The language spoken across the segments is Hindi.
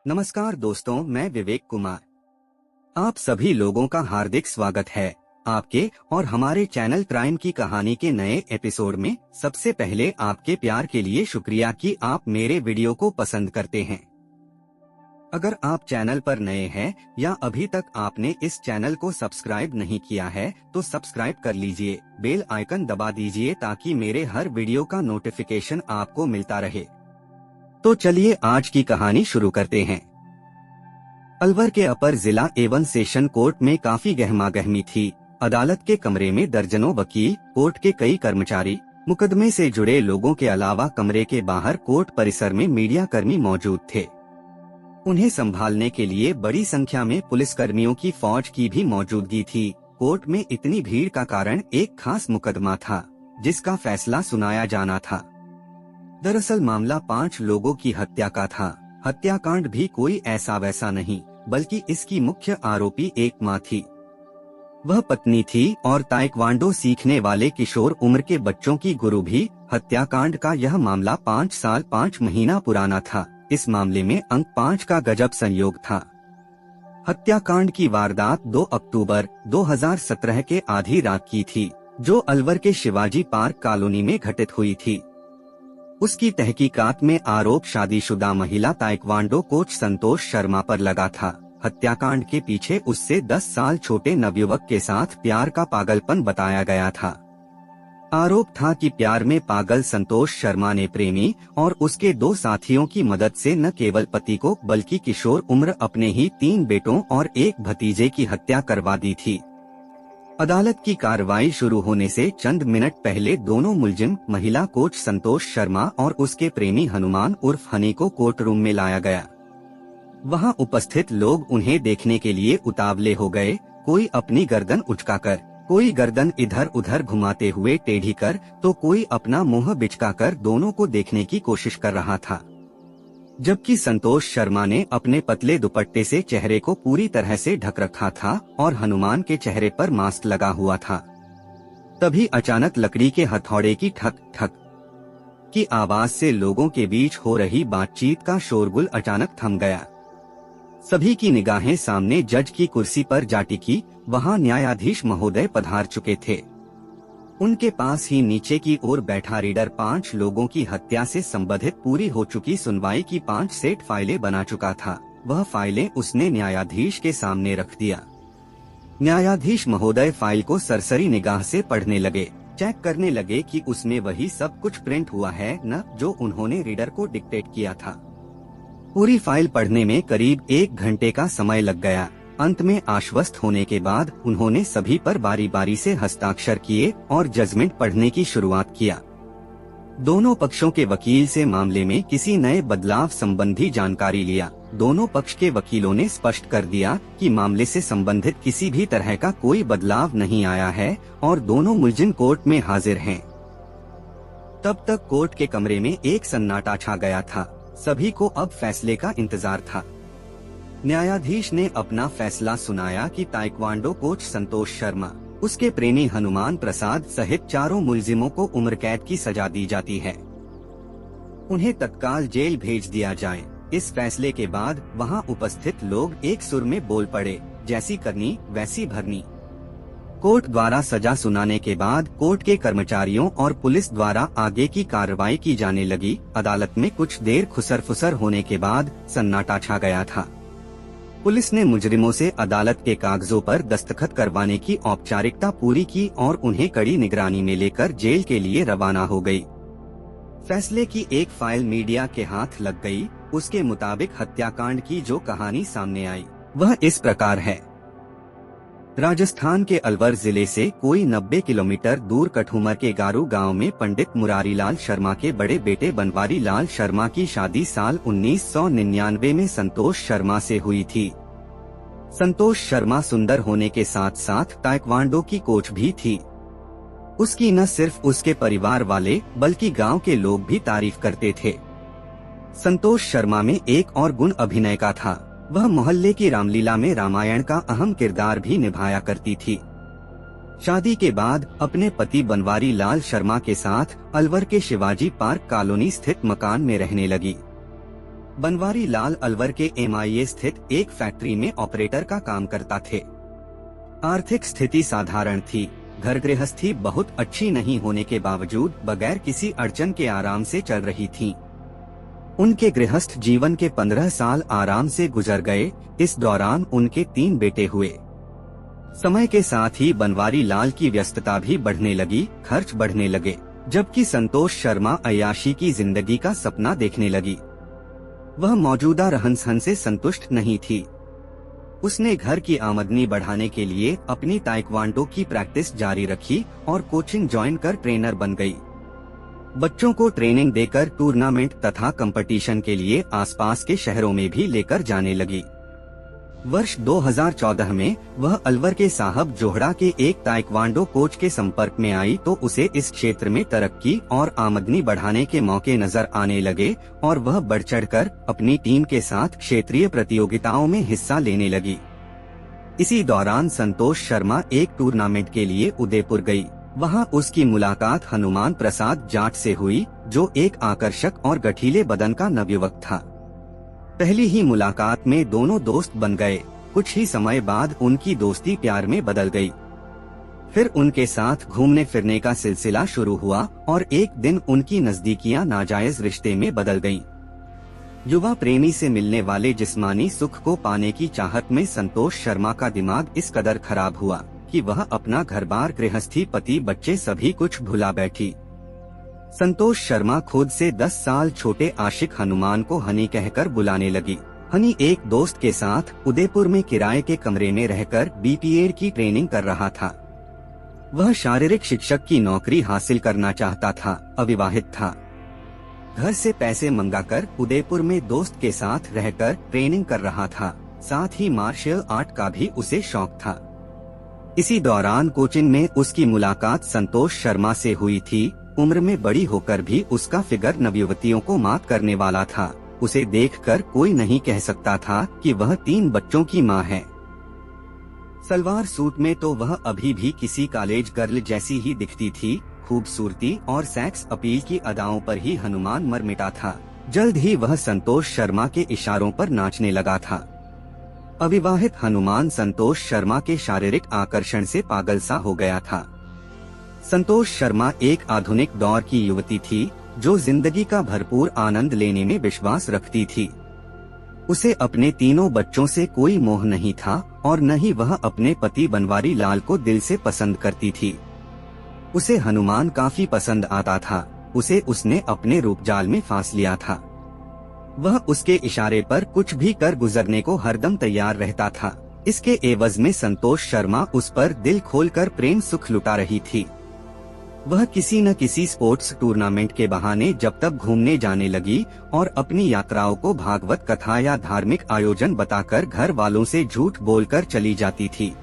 नमस्कार दोस्तों, मैं विवेक कुमार। आप सभी लोगों का हार्दिक स्वागत है आपके और हमारे चैनल क्राइम की कहानी के नए एपिसोड में। सबसे पहले आपके प्यार के लिए शुक्रिया कि आप मेरे वीडियो को पसंद करते हैं। अगर आप चैनल पर नए हैं या अभी तक आपने इस चैनल को सब्सक्राइब नहीं किया है तो सब्सक्राइब कर लीजिए, बेल आइकन दबा दीजिए ताकि मेरे हर वीडियो का नोटिफिकेशन आपको मिलता रहे। तो चलिए आज की कहानी शुरू करते हैं। अलवर के अपर जिला एवं सेशन कोर्ट में काफी गहमागहमी थी। अदालत के कमरे में दर्जनों वकील, कोर्ट के कई कर्मचारी, मुकदमे से जुड़े लोगों के अलावा कमरे के बाहर कोर्ट परिसर में मीडिया कर्मी मौजूद थे। उन्हें संभालने के लिए बड़ी संख्या में पुलिसकर्मियों की फौज की भी मौजूदगी थी। कोर्ट में इतनी भीड़ का कारण एक खास मुकदमा था जिसका फैसला सुनाया जाना था। दरअसल मामला 5 लोगों की हत्या का था। हत्याकांड भी कोई ऐसा वैसा नहीं, बल्कि इसकी मुख्य आरोपी एक मां थी। वह पत्नी थी और ताइक्वांडो सीखने वाले किशोर उम्र के बच्चों की गुरु भी। हत्याकांड का यह मामला 5 साल 5 महीना पुराना था। इस मामले में अंक 5 का गजब संयोग था। हत्याकांड की वारदात 2 अक्टूबर 2017 के आधी रात की थी, जो अलवर के शिवाजी पार्क कॉलोनी में घटित हुई थी। उसकी तहकीकात में आरोप शादीशुदा महिला ताइक्वांडो कोच संतोष शर्मा पर लगा था। हत्याकांड के पीछे उससे 10 साल छोटे नवयुवक के साथ प्यार का पागलपन बताया गया था। आरोप था कि प्यार में पागल संतोष शर्मा ने प्रेमी और उसके 2 साथियों की मदद से न केवल पति को बल्कि किशोर उम्र अपने ही 3 बेटों और एक भतीजे की हत्या करवा दी थी। अदालत की कार्रवाई शुरू होने से चंद मिनट पहले दोनों मुलजिम महिला कोच संतोष शर्मा और उसके प्रेमी हनुमान उर्फ हनी को कोर्ट रूम में लाया गया। वहां उपस्थित लोग उन्हें देखने के लिए उतावले हो गए। कोई अपनी गर्दन उचकाकर, कोई गर्दन इधर उधर घुमाते हुए टेढ़ी कर, तो कोई अपना मुंह बिचकाकर दोनों को देखने की कोशिश कर रहा था। जबकि संतोष शर्मा ने अपने पतले दुपट्टे से चेहरे को पूरी तरह से ढक रखा था और हनुमान के चेहरे पर मास्क लगा हुआ था। तभी अचानक लकड़ी के हथौड़े की ठक ठक की आवाज से लोगों के बीच हो रही बातचीत का शोरगुल अचानक थम गया। सभी की निगाहें सामने जज की कुर्सी पर जा टिकी। वहां न्यायाधीश महोदय पधार चुके थे। उनके पास ही नीचे की ओर बैठा रीडर 5 लोगों की हत्या से संबंधित पूरी हो चुकी सुनवाई की 5 सेट फाइलें बना चुका था। वह फाइलें उसने न्यायाधीश के सामने रख दिया। न्यायाधीश महोदय फाइल को सरसरी निगाह से पढ़ने लगे, चेक करने लगे कि उसमें वही सब कुछ प्रिंट हुआ है न जो उन्होंने रीडर को डिक्टेट किया था। पूरी फाइल पढ़ने में करीब 1 घंटे का समय लग गया। अंत में आश्वस्त होने के बाद उन्होंने सभी पर बारी बारी से हस्ताक्षर किए और जजमेंट पढ़ने की शुरुआत किया। दोनों पक्षों के वकील से मामले में किसी नए बदलाव संबंधी जानकारी लिया। दोनों पक्ष के वकीलों ने स्पष्ट कर दिया कि मामले से संबंधित किसी भी तरह का कोई बदलाव नहीं आया है और दोनों मुलजिम कोर्ट में हाजिर हैं। तब तक कोर्ट के कमरे में एक सन्नाटा छा गया था। सभी को अब फैसले का इंतजार था। न्यायाधीश ने अपना फैसला सुनाया कि ताइक्वांडो कोच संतोष शर्मा, उसके प्रेमी हनुमान प्रसाद सहित 4 मुलजिमों को उम्र कैद की सजा दी जाती है। उन्हें तत्काल जेल भेज दिया जाए। इस फैसले के बाद वहां उपस्थित लोग एक सुर में बोल पड़े, जैसी करनी वैसी भरनी। कोर्ट द्वारा सजा सुनाने के बाद कोर्ट के कर्मचारियों और पुलिस द्वारा आगे की कार्रवाई की जाने लगी। अदालत में कुछ देर खुसर-फुसर होने के बाद सन्नाटा छा गया था। पुलिस ने मुजरिमों से अदालत के कागजों पर दस्तखत करवाने की औपचारिकता पूरी की और उन्हें कड़ी निगरानी में लेकर जेल के लिए रवाना हो गई। फैसले की एक फाइल मीडिया के हाथ लग गई। उसके मुताबिक हत्याकांड की जो कहानी सामने आई वह इस प्रकार है। राजस्थान के अलवर जिले से कोई 90 किलोमीटर दूर कठुमर के गारू गांव में पंडित मुरारीलाल शर्मा के बड़े बेटे बनवारी लाल शर्मा की शादी साल 1999 में संतोष शर्मा से हुई थी। संतोष शर्मा सुंदर होने के साथ साथ ताइक्वांडो की कोच भी थी। उसकी न सिर्फ उसके परिवार वाले बल्कि गांव के लोग भी तारीफ करते थे। संतोष शर्मा में एक और गुण अभिनय का था। वह मोहल्ले की रामलीला में रामायण का अहम किरदार भी निभाया करती थी। शादी के बाद अपने पति बनवारी लाल शर्मा के साथ अलवर के शिवाजी पार्क कॉलोनी स्थित मकान में रहने लगी। बनवारी लाल अलवर के MIA स्थित एक फैक्ट्री में ऑपरेटर का काम करता थे। आर्थिक स्थिति साधारण थी। घर गृहस्थी बहुत अच्छी नहीं होने के बावजूद बगैर किसी अड़चन के आराम से चल रही थी। उनके गृहस्थ जीवन के 15 साल आराम से गुजर गए। इस दौरान उनके 3 बेटे हुए। समय के साथ ही बनवारी लाल की व्यस्तता भी बढ़ने लगी, खर्च बढ़ने लगे, जबकि संतोष शर्मा अय्याशी की जिंदगी का सपना देखने लगी। वह मौजूदा रहन-सहन से संतुष्ट नहीं थी। उसने घर की आमदनी बढ़ाने के लिए अपनी ताइक्वांडो की प्रैक्टिस जारी रखी और कोचिंग ज्वाइन कर ट्रेनर बन गई। बच्चों को ट्रेनिंग देकर टूर्नामेंट तथा कंपटीशन के लिए आसपास के शहरों में भी लेकर जाने लगी। वर्ष 2014 में वह अलवर के साहब जोहड़ा के एक ताइक्वांडो कोच के संपर्क में आई तो उसे इस क्षेत्र में तरक्की और आमदनी बढ़ाने के मौके नजर आने लगे और वह बढ़ चढ़कर अपनी टीम के साथ क्षेत्रीय प्रतियोगिताओं में हिस्सा लेने लगी। इसी दौरान संतोष शर्मा एक टूर्नामेंट के लिए उदयपुर गई। वहां उसकी मुलाकात हनुमान प्रसाद जाट से हुई, जो एक आकर्षक और गठीले बदन का नवयुवक था। पहली ही मुलाकात में दोनों दोस्त बन गए। कुछ ही समय बाद उनकी दोस्ती प्यार में बदल गई। फिर उनके साथ घूमने फिरने का सिलसिला शुरू हुआ और एक दिन उनकी नजदीकियां नाजायज रिश्ते में बदल गईं। युवा प्रेमी से मिलने वाले जिस्मानी सुख को पाने की चाहत में संतोष शर्मा का दिमाग इस कदर खराब हुआ कि वह अपना घर-बार, गृहस्थी, पति, बच्चे सभी कुछ भुला बैठी। संतोष शर्मा खुद से 10 साल छोटे आशिक हनुमान को हनी कहकर बुलाने लगी। हनी एक दोस्त के साथ उदयपुर में किराए के कमरे में रहकर BPED की ट्रेनिंग कर रहा था। वह शारीरिक शिक्षक की नौकरी हासिल करना चाहता था, अविवाहित था। घर से पैसे मंगाकर उदयपुर में दोस्त के साथ रहकर ट्रेनिंग कर रहा था। साथ ही मार्शल आर्ट का भी उसे शौक था। इसी दौरान कोचिंग में उसकी मुलाकात संतोष शर्मा से हुई थी। उम्र में बड़ी होकर भी उसका फिगर नवयुवतियों को मात करने वाला था। उसे देखकर कोई नहीं कह सकता था कि वह 3 बच्चों की मां है। सलवार सूट में तो वह अभी भी किसी कॉलेज गर्ल जैसी ही दिखती थी। खूबसूरती और सेक्स अपील की अदाओं पर ही हनुमान मर मिटा था। जल्द ही वह संतोष शर्मा के इशारों पर नाचने लगा था। अविवाहित हनुमान संतोष शर्मा के शारीरिक आकर्षण से पागल सा हो गया था। संतोष शर्मा एक आधुनिक दौर की युवती थी जो जिंदगी का भरपूर आनंद लेने में विश्वास रखती थी। उसे अपने 3 बच्चों से कोई मोह नहीं था और न ही वह अपने पति बनवारी लाल को दिल से पसंद करती थी। उसे हनुमान काफी पसंद आता था। उसे उसने अपने रूपजाल में फांस लिया था। वह उसके इशारे पर कुछ भी कर गुजरने को हरदम तैयार रहता था। इसके एवज में संतोष शर्मा उस पर दिल खोलकर प्रेम सुख लुटा रही थी। वह किसी न किसी स्पोर्ट्स टूर्नामेंट के बहाने जब तक घूमने जाने लगी और अपनी यात्राओं को भागवत कथा या धार्मिक आयोजन बताकर घर वालों से झूठ बोलकर चली जाती थी।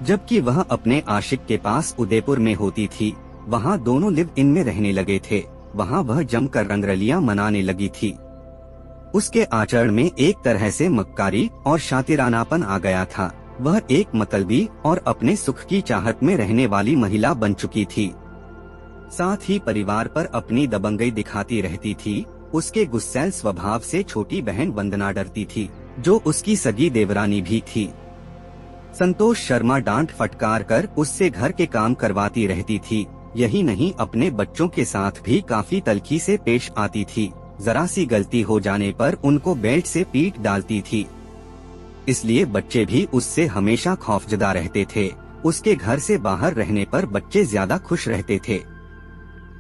जबकि वह अपने आशिक के पास उदयपुर में होती थी। वहां दोनों लिव इन में रहने लगे थे। वहां वह जमकर रंगरलियां मनाने लगी थी। उसके आचरण में एक तरह से मक्कारी और शातिरानापन आ गया था। वह एक मतलबी और अपने सुख की चाहत में रहने वाली महिला बन चुकी थी। साथ ही परिवार पर अपनी दबंगई दिखाती रहती थी। उसके गुस्सैल स्वभाव से छोटी बहन वंदना डरती थी, जो उसकी सगी देवरानी भी थी। संतोष शर्मा डांट फटकार कर उससे घर के काम करवाती रहती थी। यही नहीं, अपने बच्चों के साथ भी काफी तल्खी से पेश आती थी। जरा सी गलती हो जाने पर उनको बेल्ट से पीट डालती थी। इसलिए बच्चे भी उससे हमेशा खौफजदा रहते थे। उसके घर से बाहर रहने पर बच्चे ज्यादा खुश रहते थे।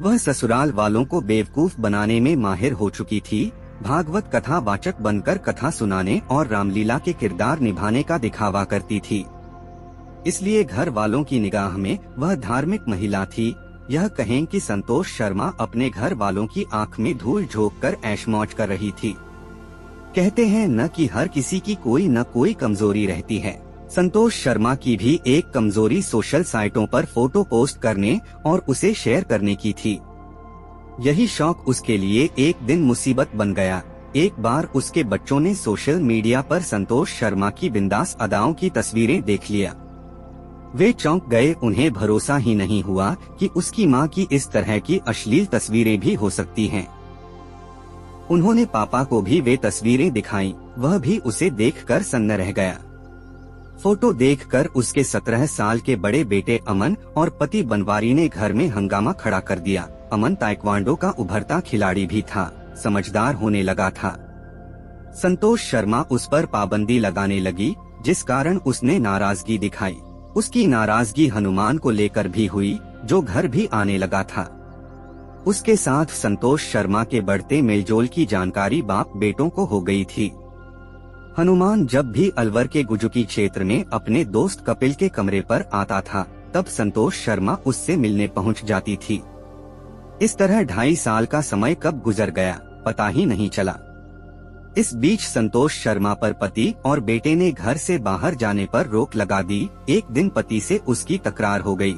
वह ससुराल वालों को बेवकूफ बनाने में माहिर हो चुकी थी। भागवत कथा वाचक बनकर कथा सुनाने और रामलीला के किरदार निभाने का दिखावा करती थी। इसलिए घर वालों की निगाह में वह धार्मिक महिला थी। यह कहें कि संतोष शर्मा अपने घर वालों की आंख में धूल झोंक कर ऐश-मौज कर रही थी। कहते हैं न कि हर किसी की कोई न कोई कमजोरी रहती है। संतोष शर्मा की भी एक कमजोरी सोशल साइटों पर फोटो पोस्ट करने और उसे शेयर करने की थी। यही शौक उसके लिए एक दिन मुसीबत बन गया। एक बार उसके बच्चों ने सोशल मीडिया पर संतोष शर्मा की बिंदास अदाओं की तस्वीरें देख लिया। वे चौंक गए। उन्हें भरोसा ही नहीं हुआ कि उसकी मां की इस तरह की अश्लील तस्वीरें भी हो सकती हैं। उन्होंने पापा को भी वे तस्वीरें दिखाईं, वह भी उसे देखकर सन्न रह गया। फोटो देखकर उसके 17 साल के बड़े बेटे अमन और पति बनवारी ने घर में हंगामा खड़ा कर दिया। अमन ताइक्वांडो का उभरता खिलाड़ी भी था, समझदार होने लगा था। संतोष शर्मा उस पर पाबंदी लगाने लगी, जिस कारण उसने नाराजगी दिखाई। उसकी नाराजगी हनुमान को लेकर भी हुई, जो घर भी आने लगा था। उसके साथ संतोष शर्मा के बढ़ते मेलजोल की जानकारी बाप बेटों को हो गई थी। हनुमान जब भी अलवर के गुजुकी क्षेत्र में अपने दोस्त कपिल के कमरे पर आता था, तब संतोष शर्मा उससे मिलने पहुंच जाती थी। इस तरह 2.5 साल का समय कब गुजर गया पता ही नहीं चला। इस बीच संतोष शर्मा पर पति और बेटे ने घर से बाहर जाने पर रोक लगा दी। एक दिन पति से उसकी तकरार हो गई।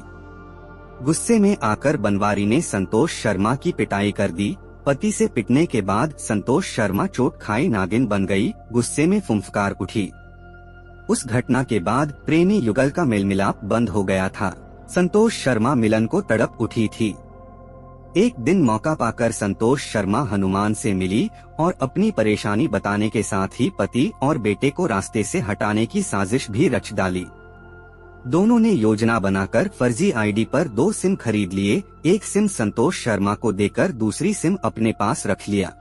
गुस्से में आकर बनवारी ने संतोष शर्मा की पिटाई कर दी। पति से पिटने के बाद संतोष शर्मा चोट खाई नागिन बन गई, गुस्से में फुंफकार उठी। उस घटना के बाद प्रेमी युगल का मेलमिलाप बंद हो गया था। संतोष शर्मा मिलन को तड़प उठी थी। एक दिन मौका पाकर संतोष शर्मा हनुमान से मिली और अपनी परेशानी बताने के साथ ही पति और बेटे को रास्ते से हटाने की साजिश भी रच डाली। दोनों ने योजना बनाकर फर्जी आईडी पर 2 सिम खरीद लिए। एक सिम संतोष शर्मा को देकर दूसरी सिम अपने पास रख लिया।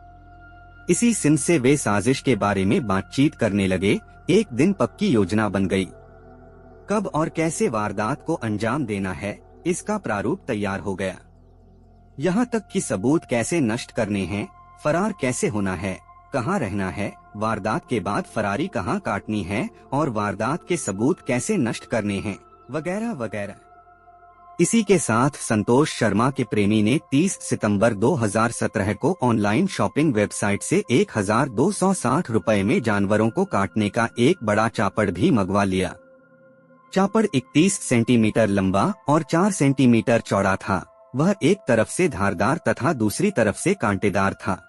इसी सिम से वे साजिश के बारे में बातचीत करने लगे। एक दिन पक्की योजना बन गई। कब और कैसे वारदात को अंजाम देना है, इसका प्रारूप तैयार हो गया। यहाँ तक कि सबूत कैसे नष्ट करने हैं, फरार कैसे होना है, कहाँ रहना है, वारदात के बाद फरारी कहाँ काटनी है और वारदात के सबूत कैसे नष्ट करने हैं, वगैरह वगैरह। इसी के साथ संतोष शर्मा के प्रेमी ने 30 सितंबर 2017 को ऑनलाइन शॉपिंग वेबसाइट से 1260 रुपए में जानवरों को काटने का एक बड़ा चापड़ भी मंगवा लिया। चापड़ 31 सेंटीमीटर लंबा और 4 सेंटीमीटर चौड़ा था। वह एक तरफ से धारदार तथा दूसरी तरफ से कांटेदार था।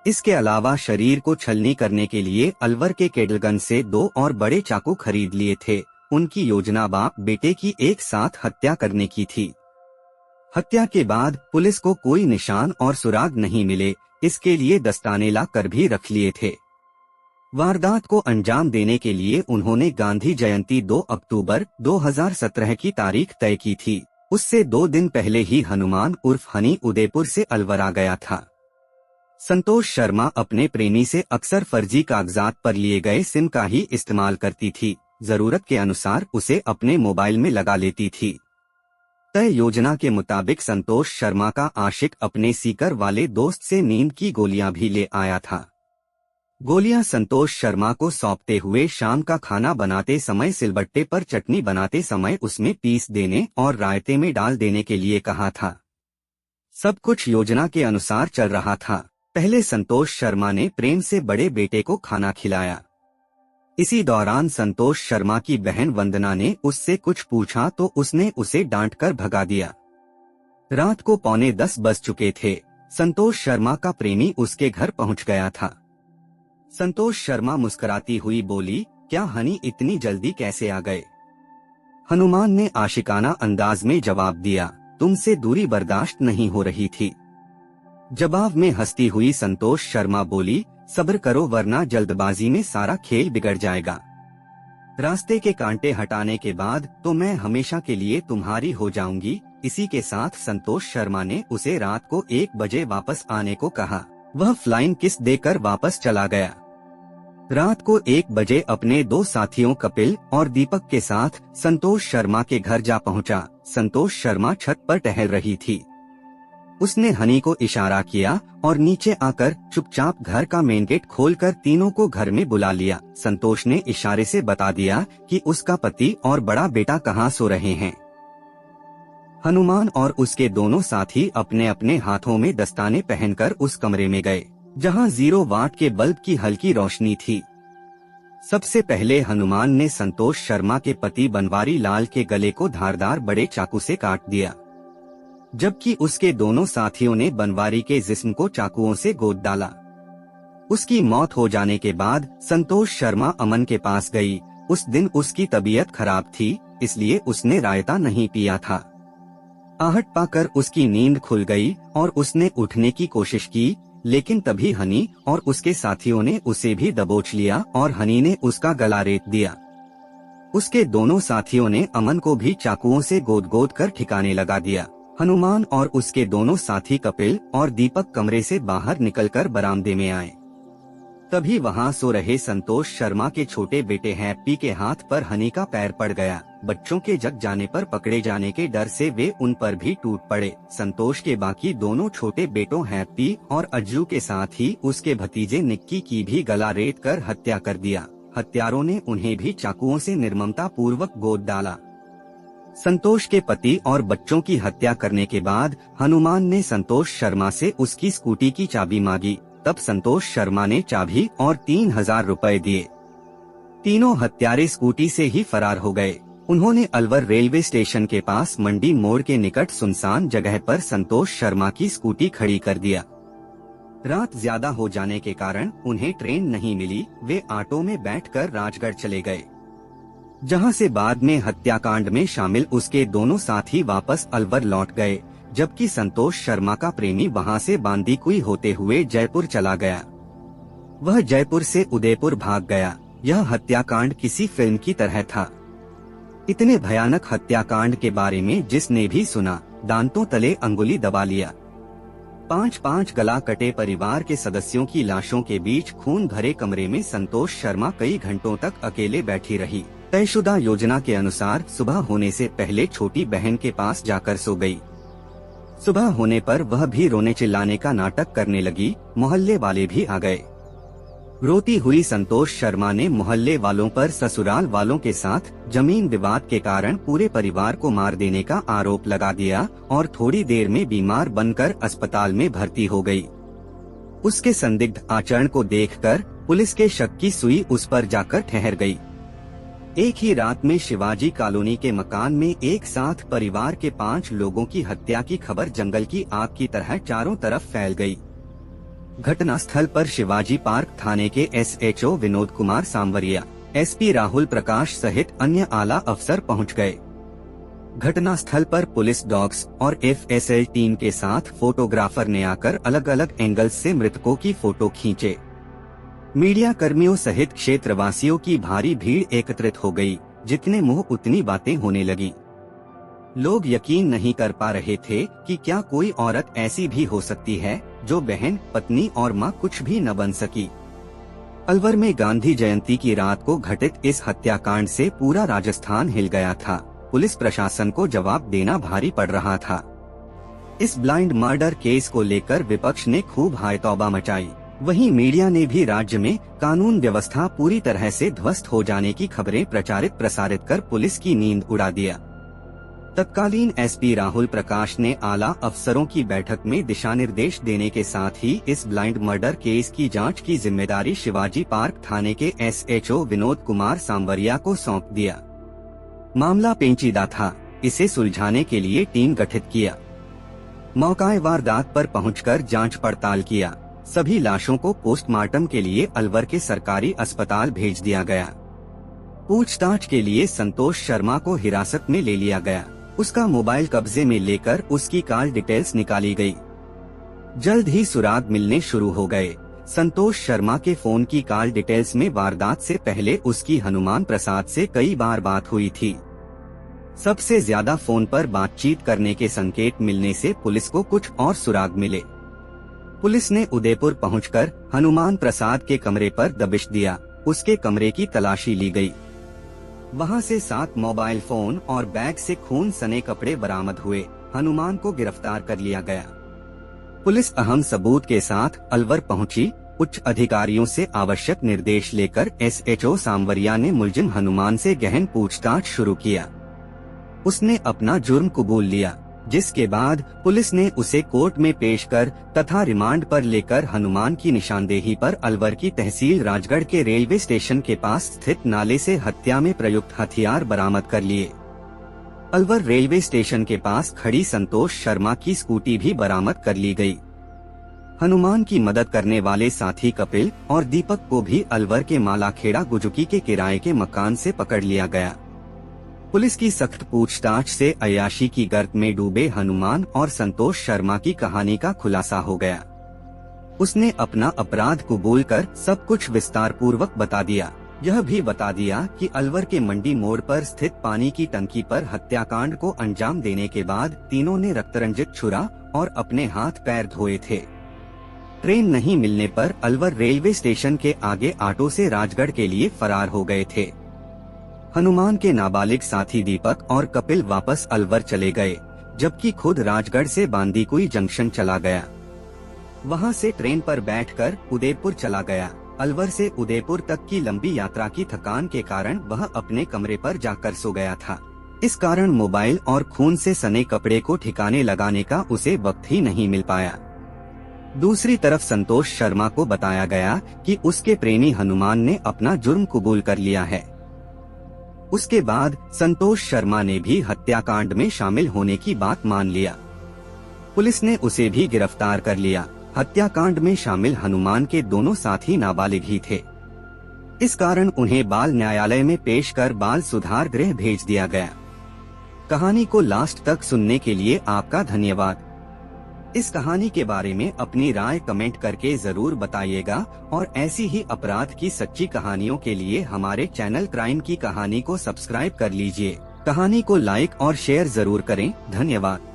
इसके अलावा शरीर को छलनी करने के लिए अलवर के केडलगंज से 2 और बड़े चाकू खरीद लिए थे। उनकी योजना बाप बेटे की एक साथ हत्या करने की थी। हत्या के बाद पुलिस को कोई निशान और सुराग नहीं मिले, इसके लिए दस्ताने ला कर भी रख लिए थे। वारदात को अंजाम देने के लिए उन्होंने गांधी जयंती 2 अक्टूबर 2017 की तारीख तय की थी। उससे 2 दिन पहले ही हनुमान उर्फ हनी उदयपुर से अलवर आ गया था। संतोष शर्मा अपने प्रेमी से अक्सर फर्जी कागजात पर लिए गए सिम का ही इस्तेमाल करती थी। जरूरत के अनुसार उसे अपने मोबाइल में लगा लेती थी। तय योजना के मुताबिक संतोष शर्मा का आशिक अपने सीकर वाले दोस्त से नींद की गोलियां भी ले आया था। गोलियां संतोष शर्मा को सौंपते हुए शाम का खाना बनाते समय सिलबट्टे पर चटनी बनाते समय उसमें पीस देने और रायते में डाल देने के लिए कहा था। सब कुछ योजना के अनुसार चल रहा था। पहले संतोष शर्मा ने प्रेम से बड़े बेटे को खाना खिलाया। इसी दौरान संतोष शर्मा की बहन वंदना ने उससे कुछ पूछा तो उसने उसे डांटकर भगा दिया। रात को 9:45 बज चुके थे। संतोष शर्मा का प्रेमी उसके घर पहुंच गया था। संतोष शर्मा मुस्कुराती हुई बोली, क्या हनी इतनी जल्दी कैसे आ गए? हनुमान ने आशिकाना अंदाज में जवाब दिया, तुमसे दूरी बर्दाश्त नहीं हो रही थी। जवाब में हंसती हुई संतोष शर्मा बोली, सब्र करो वरना जल्दबाजी में सारा खेल बिगड़ जाएगा। रास्ते के कांटे हटाने के बाद तो मैं हमेशा के लिए तुम्हारी हो जाऊंगी। इसी के साथ संतोष शर्मा ने उसे रात को 1 बजे वापस आने को कहा। वह फ्लाइंग किस देकर वापस चला गया। रात को 1 बजे अपने 2 साथियों कपिल और दीपक के साथ संतोष शर्मा के घर जा पहुंचा। संतोष शर्मा छत पर टहल रही थी। उसने हनी को इशारा किया और नीचे आकर चुपचाप घर का मेन गेट खोलकर तीनों को घर में बुला लिया। संतोष ने इशारे से बता दिया कि उसका पति और बड़ा बेटा कहाँ सो रहे हैं। हनुमान और उसके दोनों साथी अपने अपने हाथों में दस्ताने पहनकर उस कमरे में गए, जहां 0 वाट के बल्ब की हल्की रोशनी थी। सबसे पहले हनुमान ने संतोष शर्मा के पति बनवारी लाल के गले को धारदार बड़े चाकू से काट दिया, जबकि उसके दोनों साथियों ने बनवारी के जिस्म को चाकुओं से गोद डाला। उसकी मौत हो जाने के बाद संतोष शर्मा अमन के पास गई। उस दिन उसकी तबीयत खराब थी, इसलिए उसने रायता नहीं पिया था। आहट पाकर उसकी नींद खुल गई और उसने उठने की कोशिश की। लेकिन तभी हनी और उसके साथियों ने उसे भी दबोच लिया और हनी ने उसका गला रेत दिया। उसके दोनों साथियों ने अमन को भी चाकुओं से गोद गोद कर ठिकाने लगा दिया। हनुमान और उसके दोनों साथी कपिल और दीपक कमरे से बाहर निकलकर बरामदे में आए। तभी वहां सो रहे संतोष शर्मा के छोटे बेटे हैप्पी के हाथ पर हनी का पैर पड़ गया। बच्चों के जग जाने पर पकड़े जाने के डर से वे उन पर भी टूट पड़े। संतोष के बाकी दोनों छोटे बेटों हैप्पी और अज्जू के साथ ही उसके भतीजे निक्की की भी गला रेत कर हत्या कर दिया। हत्यारों ने उन्हें भी चाकुओं से निर्ममता पूर्वक गोद डाला। संतोष के पति और बच्चों की हत्या करने के बाद हनुमान ने संतोष शर्मा से उसकी स्कूटी की चाबी मांगी। तब संतोष शर्मा ने चाबी और 3000 रुपए दिए। तीनों हत्यारे स्कूटी से ही फरार हो गए। उन्होंने अलवर रेलवे स्टेशन के पास मंडी मोड़ के निकट सुनसान जगह पर संतोष शर्मा की स्कूटी खड़ी कर दिया। रात ज्यादा हो जाने के कारण उन्हें ट्रेन नहीं मिली। वे ऑटो में बैठकर राजगढ़ चले गए, जहां से बाद में हत्याकांड में शामिल उसके दोनों साथी वापस अलवर लौट गए, जबकि संतोष शर्मा का प्रेमी वहां से बांदीकुई होते हुए जयपुर चला गया। वह जयपुर से उदयपुर भाग गया। यह हत्याकांड किसी फिल्म की तरह था। इतने भयानक हत्याकांड के बारे में जिसने भी सुना, दांतों तले अंगुली दबा लिया। 5-5 गला कटे परिवार के सदस्यों की लाशों के बीच खून भरे कमरे में संतोष शर्मा कई घंटों तक अकेले बैठी रही। तयशुदा योजना के अनुसार सुबह होने से पहले छोटी बहन के पास जाकर सो गई। सुबह होने पर वह भी रोने चिल्लाने का नाटक करने लगी। मोहल्ले वाले भी आ गए। रोती हुई संतोष शर्मा ने मोहल्ले वालों पर ससुराल वालों के साथ जमीन विवाद के कारण पूरे परिवार को मार देने का आरोप लगा दिया और थोड़ी देर में बीमार बनकर अस्पताल में भर्ती हो गई। उसके संदिग्ध आचरण को देखकर पुलिस के शक की सुई उस पर जाकर ठहर गई। एक ही रात में शिवाजी कॉलोनी के मकान में एक साथ परिवार के 5 लोगों की हत्या की खबर जंगल की आग की तरह चारों तरफ फैल गई। घटनास्थल पर शिवाजी पार्क थाने के SHO विनोद कुमार सांवरिया, SP राहुल प्रकाश सहित अन्य आला अफसर पहुंच गए। घटनास्थल पर पुलिस डॉग्स और FSL टीम के साथ फोटोग्राफर ने आकर अलग अलग एंगल्स से मृतकों की फोटो खींचे। मीडिया कर्मियों सहित क्षेत्रवासियों की भारी भीड़ एकत्रित हो गई। जितने मुंह उतनी बातें होने लगी। लोग यकीन नहीं कर पा रहे थे कि क्या कोई औरत ऐसी भी हो सकती है जो बहन, पत्नी और मां कुछ भी न बन सकी। अलवर में गांधी जयंती की रात को घटित इस हत्याकांड से पूरा राजस्थान हिल गया था। पुलिस प्रशासन को जवाब देना भारी पड़ रहा था। इस ब्लाइंड मर्डर केस को लेकर विपक्ष ने खूब हाय तौबा मचाई। वहीं मीडिया ने भी राज्य में कानून व्यवस्था पूरी तरह से ध्वस्त हो जाने की खबरें प्रचारित प्रसारित कर पुलिस की नींद उड़ा दिया। तत्कालीन SP राहुल प्रकाश ने आला अफसरों की बैठक में दिशा निर्देश देने के साथ ही इस ब्लाइंड मर्डर केस की जांच की जिम्मेदारी शिवाजी पार्क थाने के SHO विनोद कुमार सांवरिया को सौंप दिया। मामला पेचीदा था। इसे सुलझाने के लिए टीम गठित किया। मौकाए वारदात पर पहुंचकर जांच पड़ताल किया। सभी लाशों को पोस्टमार्टम के लिए अलवर के सरकारी अस्पताल भेज दिया गया। पूछताछ के लिए संतोष शर्मा को हिरासत में ले लिया गया। उसका मोबाइल कब्जे में लेकर उसकी कॉल डिटेल्स निकाली गई। जल्द ही सुराग मिलने शुरू हो गए। संतोष शर्मा के फोन की कॉल डिटेल्स में वारदात से पहले उसकी हनुमान प्रसाद से कई बार बात हुई थी। सबसे ज्यादा फोन पर बातचीत करने के संकेत मिलने से पुलिस को कुछ और सुराग मिले। पुलिस ने उदयपुर पहुंचकर हनुमान प्रसाद के कमरे पर दबिश दिया। उसके कमरे की तलाशी ली गई। वहां से 7 मोबाइल फोन और बैग से खून सने कपड़े बरामद हुए। हनुमान को गिरफ्तार कर लिया गया। पुलिस अहम सबूत के साथ अलवर पहुंची। उच्च अधिकारियों से आवश्यक निर्देश लेकर SHO सांवरिया ने मुलजिम हनुमान से गहन पूछताछ शुरू किया। उसने अपना जुर्म कबूल लिया, जिसके बाद पुलिस ने उसे कोर्ट में पेश कर तथा रिमांड पर लेकर हनुमान की निशानदेही पर अलवर की तहसील राजगढ़ के रेलवे स्टेशन के पास स्थित नाले से हत्या में प्रयुक्त हथियार बरामद कर लिए। अलवर रेलवे स्टेशन के पास खड़ी संतोष शर्मा की स्कूटी भी बरामद कर ली गई। हनुमान की मदद करने वाले साथी कपिल और दीपक को भी अलवर के मालाखेड़ा गुजुकी के किराए के मकान से पकड़ लिया गया। पुलिस की सख्त पूछताछ से अय्याशी की गर्त में डूबे हनुमान और संतोष शर्मा की कहानी का खुलासा हो गया। उसने अपना अपराध कबूल कर सब कुछ विस्तार पूर्वक बता दिया। यह भी बता दिया कि अलवर के मंडी मोड़ पर स्थित पानी की टंकी पर हत्याकांड को अंजाम देने के बाद तीनों ने रक्तरंजित छुरा और अपने हाथ पैर धोए थे। ट्रेन नहीं मिलने पर अलवर रेलवे स्टेशन के आगे ऑटो से राजगढ़ के लिए फरार हो गए थे। हनुमान के नाबालिग साथी दीपक और कपिल वापस अलवर चले गए, जबकि खुद राजगढ़ से बांदीकुई जंक्शन चला गया। वहां से ट्रेन पर बैठकर उदयपुर चला गया। अलवर से उदयपुर तक की लंबी यात्रा की थकान के कारण वह अपने कमरे पर जाकर सो गया था। इस कारण मोबाइल और खून से सने कपड़े को ठिकाने लगाने का उसे वक्त ही नहीं मिल पाया। दूसरी तरफ संतोष शर्मा को बताया गया कि उसके प्रेमी हनुमान ने अपना जुर्म कबूल कर लिया है। उसके बाद संतोष शर्मा ने भी हत्याकांड में शामिल होने की बात मान लिया। पुलिस ने उसे भी गिरफ्तार कर लिया। हत्याकांड में शामिल हनुमान के दोनों साथी नाबालिग ही थे। इस कारण उन्हें बाल न्यायालय में पेश कर बाल सुधार गृह भेज दिया गया। कहानी को लास्ट तक सुनने के लिए आपका धन्यवाद। इस कहानी के बारे में अपनी राय कमेंट करके जरूर बताइएगा और ऐसी ही अपराध की सच्ची कहानियों के लिए हमारे चैनल क्राइम की कहानी को सब्सक्राइब कर लीजिए। कहानी को लाइक और शेयर जरूर करें। धन्यवाद।